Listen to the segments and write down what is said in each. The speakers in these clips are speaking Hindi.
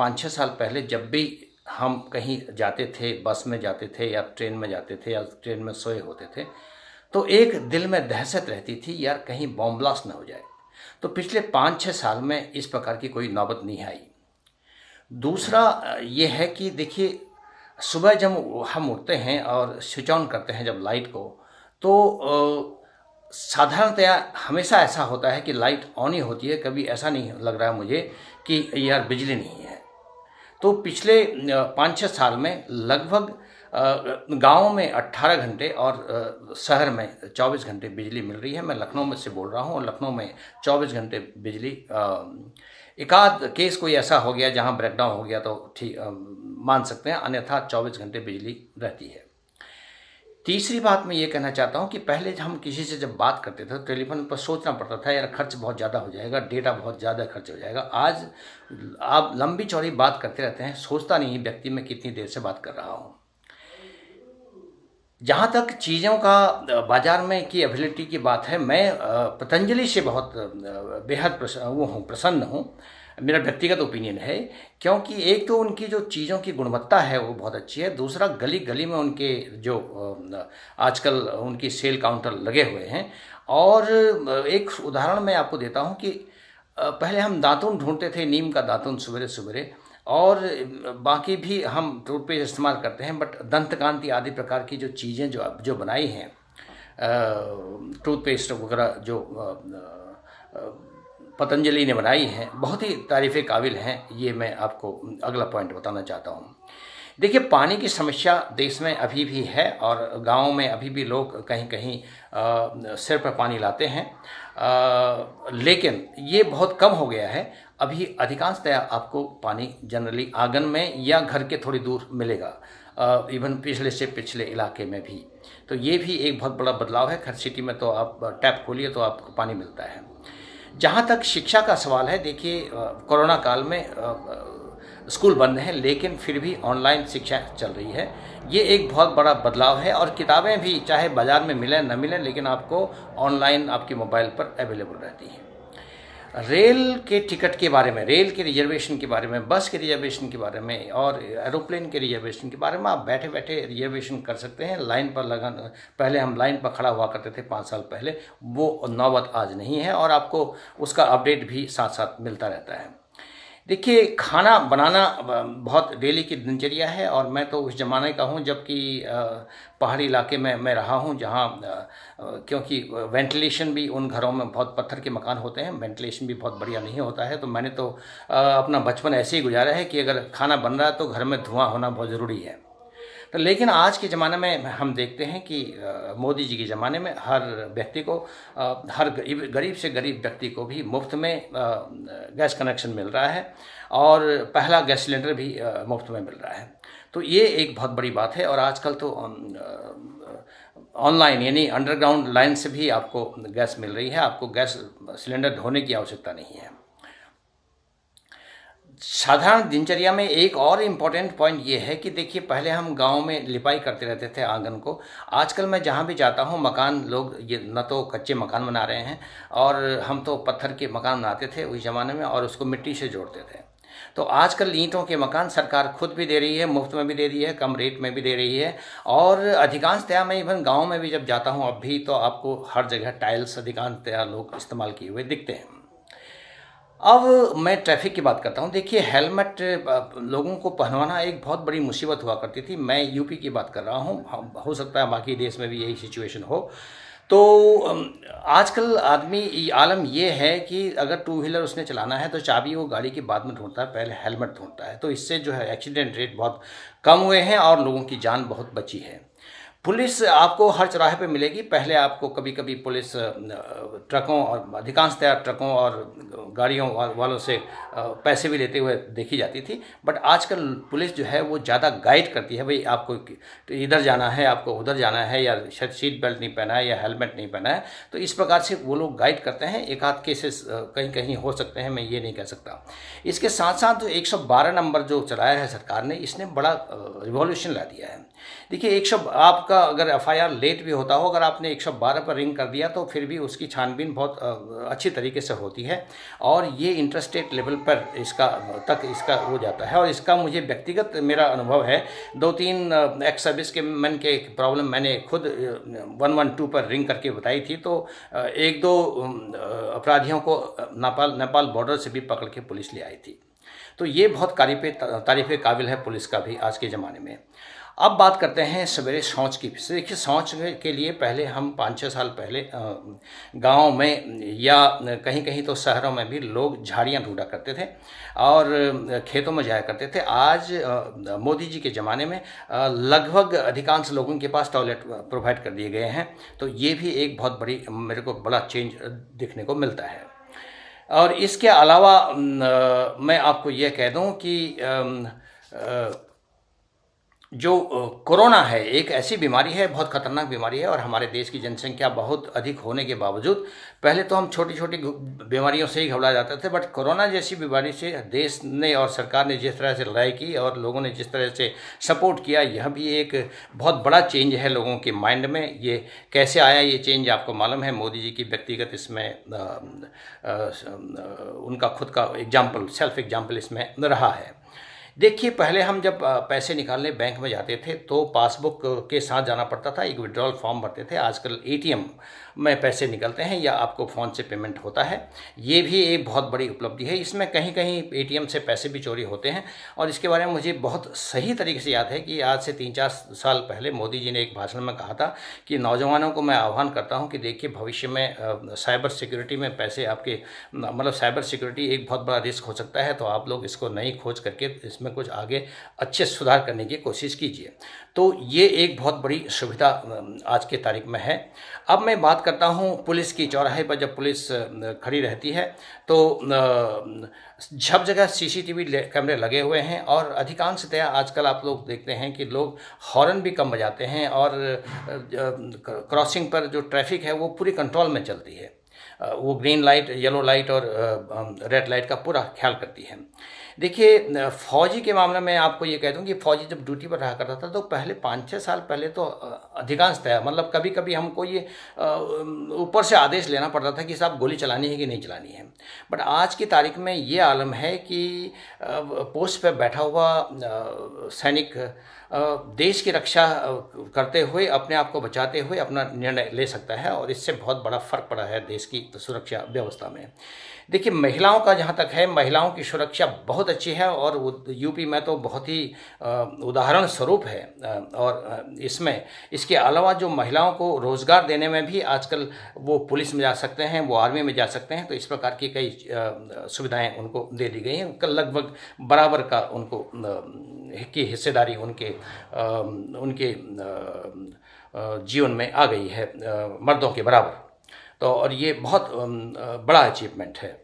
5-6 साल पहले जब भी हम कहीं जाते थे, बस में जाते थे या ट्रेन में जाते थे या ट्रेन में सोए होते थे, तो एक दिल में दहशत रहती थी, यार कहीं बॉम्ब ब्लास्ट ना हो जाए। तो पिछले 5-6 साल में इस प्रकार की कोई नौबत नहीं आई। दूसरा ये है कि देखिए, सुबह जब हम उठते हैं और स्विच ऑन करते हैं जब लाइट को, तो साधारणतया हमेशा ऐसा होता है कि लाइट ऑन ही होती है। कभी ऐसा नहीं लग रहा है मुझे कि यार बिजली नहीं है। तो पिछले 5-6 साल में लगभग गाँव में 18 घंटे और शहर में 24 घंटे बिजली मिल रही है। मैं लखनऊ में से बोल रहा हूँ और लखनऊ में 24 घंटे बिजली, एकाध केस कोई ऐसा हो गया जहाँ ब्रेकडाउन हो गया तो ठीक मान सकते हैं, अन्यथा 24 घंटे बिजली रहती है। तीसरी बात मैं ये कहना चाहता हूँ कि पहले हम किसी से जब बात करते थे तो टेलीफोन पर सोचना पड़ता था, यार खर्च बहुत ज़्यादा हो जाएगा, डेटा बहुत ज़्यादा खर्च हो जाएगा। आज आप लंबी चौड़ी बात करते रहते हैं, सोचता नहीं व्यक्ति मैं कितनी देर से बात कर रहा हूँ। जहाँ तक चीज़ों का बाज़ार में की एबिलिटी की बात है, मैं पतंजलि से बहुत बेहद प्रसन्न हूँ। मेरा व्यक्तिगत ओपिनियन है, क्योंकि एक तो उनकी जो चीज़ों की गुणवत्ता है वो बहुत अच्छी है। दूसरा, गली गली में उनके जो आजकल उनकी सेल काउंटर लगे हुए हैं। और एक उदाहरण मैं आपको देता हूँ कि पहले हम दातुन ढूंढते थे, नीम का दातुन सवेरे सवेरे, और बाकी भी हम टूथपेस्ट इस्तेमाल करते हैं, बट दंतकांति आदि प्रकार की जो चीज़ें जो बनाई हैं, टूथपेस्ट वगैरह जो पतंजलि ने बनाई हैं, बहुत ही तारीफ़ काबिल हैं। ये मैं आपको अगला पॉइंट बताना चाहता हूँ। देखिए, पानी की समस्या देश में अभी भी है और गाँव में अभी भी लोग कहीं कहीं सिर पर पानी लाते हैं, लेकिन ये बहुत कम हो गया है। अभी अधिकांशतया आपको पानी जनरली आंगन में या घर के थोड़ी दूर मिलेगा, इवन पिछले से पिछले इलाके में भी। तो ये भी एक बहुत बड़ा बदलाव है। खैर सिटी में तो आप टैप खोलिए तो आपको पानी मिलता है। जहाँ तक शिक्षा का सवाल है, देखिए कोरोना काल में स्कूल बंद हैं, लेकिन फिर भी ऑनलाइन शिक्षा चल रही है। ये एक बहुत बड़ा बदलाव है। और किताबें भी चाहे बाज़ार में मिलें न मिलें, लेकिन आपको ऑनलाइन आपके मोबाइल पर अवेलेबल रहती हैं। रेल के टिकट के बारे में, रेल के रिजर्वेशन के बारे में, बस के रिजर्वेशन के बारे में और एरोप्लेन के रिजर्वेशन के बारे में आप बैठे बैठे रिजर्वेशन कर सकते हैं। लाइन पर लगाना, पहले हम लाइन पर खड़ा हुआ करते थे 5 साल पहले, वो नौबत आज नहीं है और आपको उसका अपडेट भी साथ साथ मिलता रहता है। देखिए, खाना बनाना बहुत डेली की दिनचर्या है और मैं तो उस ज़माने का हूँ जबकि पहाड़ी इलाके में मैं रहा हूँ, जहाँ क्योंकि वेंटिलेशन भी उन घरों में, बहुत पत्थर के मकान होते हैं, वेंटिलेशन भी बहुत बढ़िया नहीं होता है। तो मैंने तो अपना बचपन ऐसे ही गुजारा है कि अगर खाना बन रहा है तो घर में धुआं होना बहुत ज़रूरी है। तो लेकिन आज के ज़माने में हम देखते हैं कि मोदी जी के ज़माने में हर व्यक्ति को, हर गरीब से गरीब व्यक्ति को भी मुफ्त में गैस कनेक्शन मिल रहा है और पहला गैस सिलेंडर भी मुफ्त में मिल रहा है। तो ये एक बहुत बड़ी बात है। और आजकल तो ऑनलाइन यानी अंडरग्राउंड लाइन से भी आपको गैस मिल रही है, आपको गैस सिलेंडर ढोने की आवश्यकता नहीं है। साधारण दिनचर्या में एक और इम्पॉर्टेंट पॉइंट ये है कि देखिए, पहले हम गांव में लिपाई करते रहते थे आंगन को। आजकल मैं जहां भी जाता हूं, मकान, लोग ये न तो कच्चे मकान बना रहे हैं, और हम तो पत्थर के मकान बनाते थे उस ज़माने में और उसको मिट्टी से जोड़ते थे। तो आजकल ईंटों के मकान सरकार खुद भी दे रही है, मुफ्त में भी दे रही है, कम रेट में भी दे रही है। और अधिकांशतया मैं इवन गाँव में भी जब जाता हूँ अब भी, तो आपको हर जगह टाइल्स अधिकांशतया लोग इस्तेमाल किए हुए दिखते हैं। अब मैं ट्रैफिक की बात करता हूँ। देखिए, हेलमेट लोगों को पहनवाना एक बहुत बड़ी मुसीबत हुआ करती थी। मैं यूपी की बात कर रहा हूँ, हो सकता है बाकी देश में भी यही सिचुएशन हो। तो आजकल आलम ये है कि अगर टू व्हीलर उसने चलाना है तो चाबी वो गाड़ी के बाद में ढूंढता है, पहले हेलमेट ढूंढता है। तो इससे जो है एक्सीडेंट रेट बहुत कम हुए हैं और लोगों की जान बहुत बची है। पुलिस आपको हर चौराहे पे मिलेगी। पहले आपको कभी कभी पुलिस ट्रकों और अधिकांशतया ट्रकों और गाड़ियों वालों से पैसे भी लेते हुए देखी जाती थी, बट आजकल पुलिस जो है वो ज़्यादा गाइड करती है। भाई आपको इधर जाना है, आपको उधर जाना है, या शायद सीट बेल्ट नहीं पहना है या हेलमेट नहीं पहना है। तो इस प्रकार से वो लोग गाइड करते हैं। एक आध केसेस कहीं कहीं हो सकते हैं, मैं ये नहीं कह सकता। इसके साथ साथ 112 नंबर जो चलाया है सरकार ने, इसने बड़ा रिवॉल्यूशन ला दिया है। देखिए, आपका अगर एफआईआर लेट भी होता हो, अगर आपने 112 पर रिंग कर दिया तो फिर भी उसकी छानबीन बहुत अच्छी तरीके से होती है और ये इंटरस्टेट लेवल पर इसका हो जाता है। और इसका मुझे व्यक्तिगत मेरा अनुभव है, 2-3 एक्स सर्विस के मैन के प्रॉब्लम मैंने खुद 112 पर रिंग करके बताई थी, तो 1-2 अपराधियों को नेपाल बॉर्डर से भी पकड़ के पुलिस ले आई थी। तो ये बहुत तारीफ़ काबिल है पुलिस का भी आज के ज़माने में। अब बात करते हैं सवेरे शौच की। देखिए, शौच के लिए पहले हम 5-6 साल पहले गाँव में या कहीं कहीं तो शहरों में भी लोग झाड़ियाँ ढूंढा करते थे और खेतों में जाया करते थे। आज मोदी जी के ज़माने में लगभग अधिकांश लोगों के पास टॉयलेट प्रोवाइड कर दिए गए हैं। तो ये भी एक बहुत बड़ी मेरे को बड़ा चेंज देखने को मिलता है। और इसके अलावा मैं आपको ये कह दूं कि जो कोरोना है एक ऐसी बीमारी है, बहुत ख़तरनाक बीमारी है, और हमारे देश की जनसंख्या बहुत अधिक होने के बावजूद पहले तो हम छोटी छोटी बीमारियों से ही घबरा जाते थे, बट कोरोना जैसी बीमारी से देश ने और सरकार ने जिस तरह से लड़ाई की और लोगों ने जिस तरह से सपोर्ट किया, यह भी एक बहुत बड़ा चेंज है लोगों के माइंड में। ये कैसे आया ये चेंज आपको मालूम है, मोदी जी की व्यक्तिगत इसमें उनका खुद का सेल्फ एग्जाम्पल इसमें रहा है। देखिए, पहले हम जब पैसे निकालने बैंक में जाते थे तो पासबुक के साथ जाना पड़ता था, एक विड्रॉल फॉर्म भरते थे। आजकल एटीएम में पैसे निकलते हैं या आपको फ़ोन से पेमेंट होता है। ये भी एक बहुत बड़ी उपलब्धि है। इसमें कहीं कहीं एटीएम से पैसे भी चोरी होते हैं और इसके बारे में मुझे बहुत सही तरीके से याद है कि आज से 3-4 साल पहले मोदी जी ने एक भाषण में कहा था कि नौजवानों को मैं आह्वान करता हूँ कि देखिए, भविष्य में साइबर सिक्योरिटी में पैसे आपके साइबर सिक्योरिटी एक बहुत बड़ा रिस्क हो सकता है, तो आप लोग इसको नई खोज करके इसमें कुछ आगे अच्छे सुधार करने की कोशिश कीजिए। तो ये एक बहुत बड़ी सुविधा आज के तारीख में है। अब मैं बात करता हूँ पुलिस की। चौराहे पर जब पुलिस खड़ी रहती है तो सब जगह सीसीटीवी कैमरे लगे हुए हैं और अधिकांशतः आजकल आप लोग देखते हैं कि लोग हॉर्न भी कम बजाते हैं और क्रॉसिंग पर जो ट्रैफिक है वो पूरी कंट्रोल में चलती है। वो ग्रीन लाइट, येलो लाइट और रेड लाइट का पूरा ख्याल करती है। देखिए, फौजी के मामले में आपको ये कह दूं कि फौजी जब ड्यूटी पर रहा करता था तो पहले 5-6 साल पहले तो अधिकांशतः कभी कभी हमको ये ऊपर से आदेश लेना पड़ता था कि साहब गोली चलानी है कि नहीं चलानी है। बट आज की तारीख में ये आलम है कि पोस्ट पर बैठा हुआ सैनिक देश की रक्षा करते हुए, अपने आप को बचाते हुए अपना निर्णय ले सकता है और इससे बहुत बड़ा फ़र्क पड़ा है देश की सुरक्षा व्यवस्था में। देखिए, महिलाओं का जहाँ तक है, महिलाओं की सुरक्षा बहुत अच्छी है और यूपी में तो बहुत ही उदाहरण स्वरूप है। और इसके अलावा जो महिलाओं को रोज़गार देने में भी आजकल वो पुलिस में जा सकते हैं, वो आर्मी में जा सकते हैं। तो इस प्रकार की कई सुविधाएं उनको दे दी गई हैं। लगभग बराबर का उनको की हिस्सेदारी उनके जीवन में आ गई है, मर्दों के बराबर। तो और ये बहुत बड़ा अचीवमेंट है।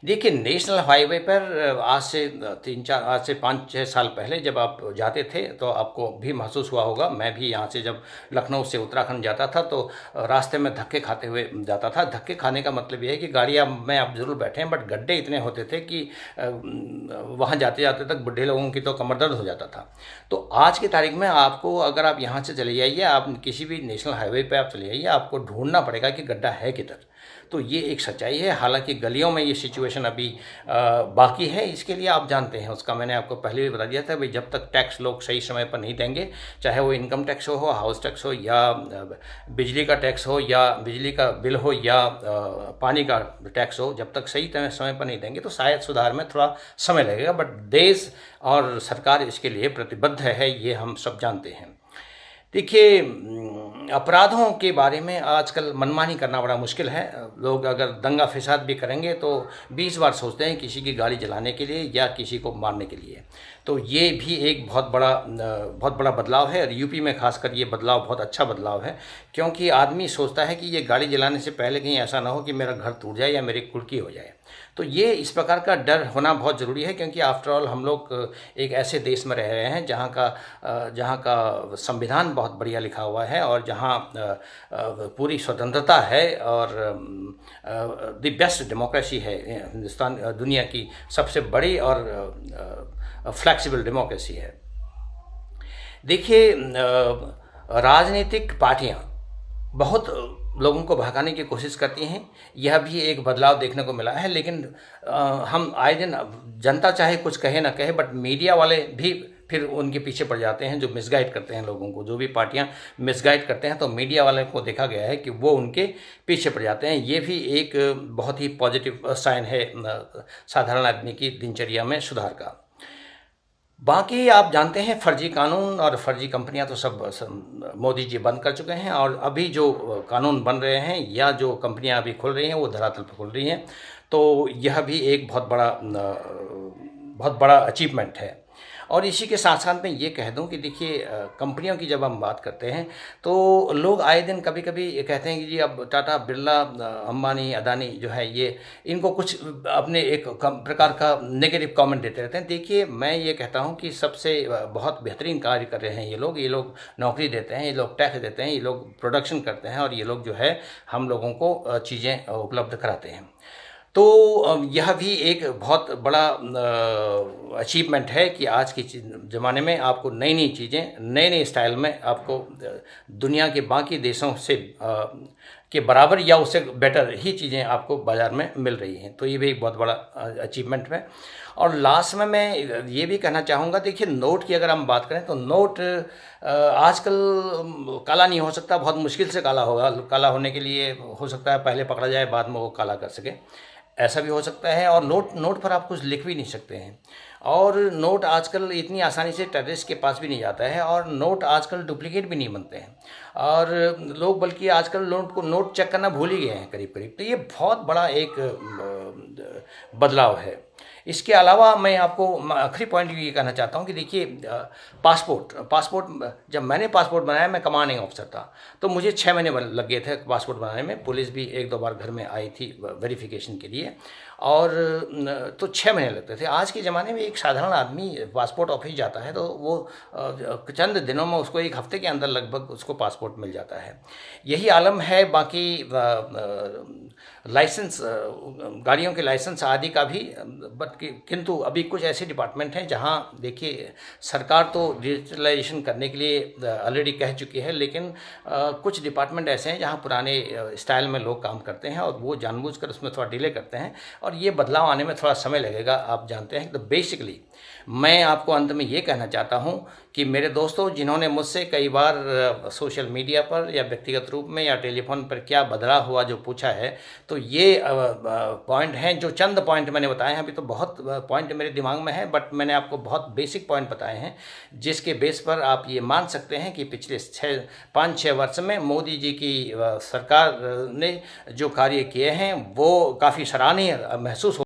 देखिए, नेशनल हाईवे पर आज से 5-6 साल पहले जब आप जाते थे तो आपको भी महसूस हुआ होगा। मैं भी यहाँ से जब लखनऊ से उत्तराखंड जाता था तो रास्ते में धक्के खाते हुए जाता था। धक्के खाने का मतलब ये है कि गाड़ियाँ में आप ज़रूर बैठे हैं, बट गड्ढे इतने होते थे कि वहाँ जाते जाते तक बुढ़े लोगों की तो कमर दर्द हो जाता था। तो आज की तारीख में आपको, अगर आप यहाँ से चले जाइए, आप किसी भी नेशनल हाईवे पर आप चले जाइए, आपको ढूंढना पड़ेगा कि गड्ढा है किधर। तो ये एक सच्चाई है। हालांकि गलियों में ये सिचुएशन अभी बाकी है। इसके लिए आप जानते हैं, उसका मैंने आपको पहले भी बता दिया था, भाई जब तक टैक्स लोग सही समय पर नहीं देंगे, चाहे वो इनकम टैक्स हो, हाउस टैक्स हो, या बिजली का टैक्स हो, या बिजली का बिल हो, या पानी का टैक्स हो, जब तक सही समय पर नहीं देंगे तो शायद सुधार में थोड़ा समय लगेगा। बट देश और सरकार इसके लिए प्रतिबद्ध है, ये हम सब जानते हैं। देखिए, अपराधों के बारे में आजकल मनमानी करना बड़ा मुश्किल है। लोग अगर दंगा फसाद भी करेंगे तो 20 बार सोचते हैं किसी की गाड़ी जलाने के लिए या किसी को मारने के लिए। तो ये भी एक बहुत बड़ा बदलाव है और यूपी में खासकर ये बदलाव बहुत अच्छा बदलाव है, क्योंकि आदमी सोचता है कि ये गाड़ी जलाने से पहले कहीं ऐसा ना हो कि मेरा घर टूट जाए या मेरी कुर्की हो जाए। तो ये इस प्रकार का डर होना बहुत ज़रूरी है, क्योंकि आफ्टर ऑल हम लोग एक ऐसे देश में रह रहे हैं जहाँ का संविधान बहुत बढ़िया लिखा हुआ है और जहाँ पूरी स्वतंत्रता है और द बेस्ट डेमोक्रेसी है। हिंदुस्तान दुनिया की सबसे बड़ी और फ्लैक्सिबल डेमोक्रेसी है। देखिए राजनीतिक पार्टियां बहुत लोगों को भड़काने की कोशिश करती हैं। यह भी एक बदलाव देखने को मिला है, लेकिन हम आए दिन जनता चाहे कुछ कहे ना कहे, बट मीडिया वाले भी फिर उनके पीछे पड़ जाते हैं, जो मिसगाइड करते हैं लोगों को। जो भी पार्टियां मिसगाइड करते हैं तो मीडिया वाले को देखा गया है कि वो उनके पीछे पड़ जाते हैं। ये भी एक बहुत ही पॉजिटिव साइन है साधारण आदमी की दिनचर्या में सुधार का। बाकी आप जानते हैं फर्जी कानून और फर्जी कंपनियां तो सब मोदी जी बंद कर चुके हैं, और अभी जो कानून बन रहे हैं या जो कंपनियां अभी खुल रही हैं वो धरातल पर खुल रही हैं। तो यह भी एक बहुत बड़ा अचीवमेंट है। और इसी के साथ साथ मैं ये कह दूं कि देखिए कंपनियों की जब हम बात करते हैं तो लोग आए दिन कभी कभी ये कहते हैं कि जी अब टाटा बिरला अंबानी अदानी जो है ये इनको कुछ अपने एक प्रकार का नेगेटिव कमेंट देते रहते हैं। देखिए मैं ये कहता हूँ कि सबसे बहुत बेहतरीन कार्य कर रहे हैं ये लोग नौकरी देते हैं, ये लोग टैक्स देते हैं, ये लोग प्रोडक्शन करते हैं, और ये लोग जो है हम लोगों को चीज़ें उपलब्ध कराते हैं। तो यह भी एक बहुत बड़ा अचीवमेंट है कि आज के ज़माने में आपको नई नई चीज़ें नए नए स्टाइल में आपको दुनिया के बाकी देशों से के बराबर या उससे बेटर ही चीज़ें आपको बाज़ार में मिल रही हैं। तो ये भी एक बहुत बड़ा अचीवमेंट है। और लास्ट में मैं ये भी कहना चाहूँगा, देखिए नोट की अगर हम बात करें तो नोट आजकल काला नहीं हो सकता, बहुत मुश्किल से काला होगा। काला होने के लिए हो सकता है पहले पकड़ा जाए बाद में वो काला कर सके, ऐसा भी हो सकता है। और नोट पर आप कुछ लिख भी नहीं सकते हैं। और नोट आजकल इतनी आसानी से टेररिस्ट के पास भी नहीं जाता है, और नोट आजकल डुप्लीकेट भी नहीं बनते हैं, और लोग बल्कि आजकल नोट चेक करना भूल ही गए हैं करीब करीब। तो ये बहुत बड़ा एक बदलाव है। इसके अलावा मैं आपको आखिरी पॉइंट ये कहना चाहता हूँ कि देखिए पासपोर्ट जब मैंने पासपोर्ट बनाया, मैं कमांडिंग ऑफिसर था, तो मुझे 6 महीने लग गए थे पासपोर्ट बनाने में। पुलिस भी 1-2 बार घर में आई थी वेरिफिकेशन के लिए, और तो 6 महीने लगते थे। आज के ज़माने में एक साधारण आदमी पासपोर्ट ऑफिस जाता है तो वो चंद दिनों में उसको, 1 हफ्ते के अंदर लगभग उसको पासपोर्ट मिल जाता है। यही आलम है। बाकी लाइसेंस, गाड़ियों के लाइसेंस आदि का भी, किंतु अभी कुछ ऐसे डिपार्टमेंट हैं जहां देखिए सरकार तो डिजिटलाइजेशन करने के लिए ऑलरेडी कह चुकी है, लेकिन कुछ डिपार्टमेंट ऐसे हैं जहां पुराने स्टाइल में लोग काम करते हैं और वो जानबूझकर उसमें थोड़ा डिले करते हैं, और ये बदलाव आने में थोड़ा समय लगेगा, आप जानते हैं। तो बेसिकली मैं आपको अंत में ये कहना चाहता हूँ कि मेरे दोस्तों, जिन्होंने मुझसे कई बार सोशल मीडिया पर या व्यक्तिगत रूप में या टेलीफोन पर क्या बदलाव हुआ जो पूछा है, तो ये पॉइंट हैं, जो चंद पॉइंट मैंने बताए हैं। अभी तो बहुत पॉइंट मेरे दिमाग में है, बट मैंने आपको बहुत बेसिक पॉइंट बताए हैं, जिसके बेस पर आप ये मान सकते हैं कि पिछले 5-6 वर्ष में मोदी जी की सरकार ने जो कार्य किए हैं वो काफ़ी सराहनीय महसूस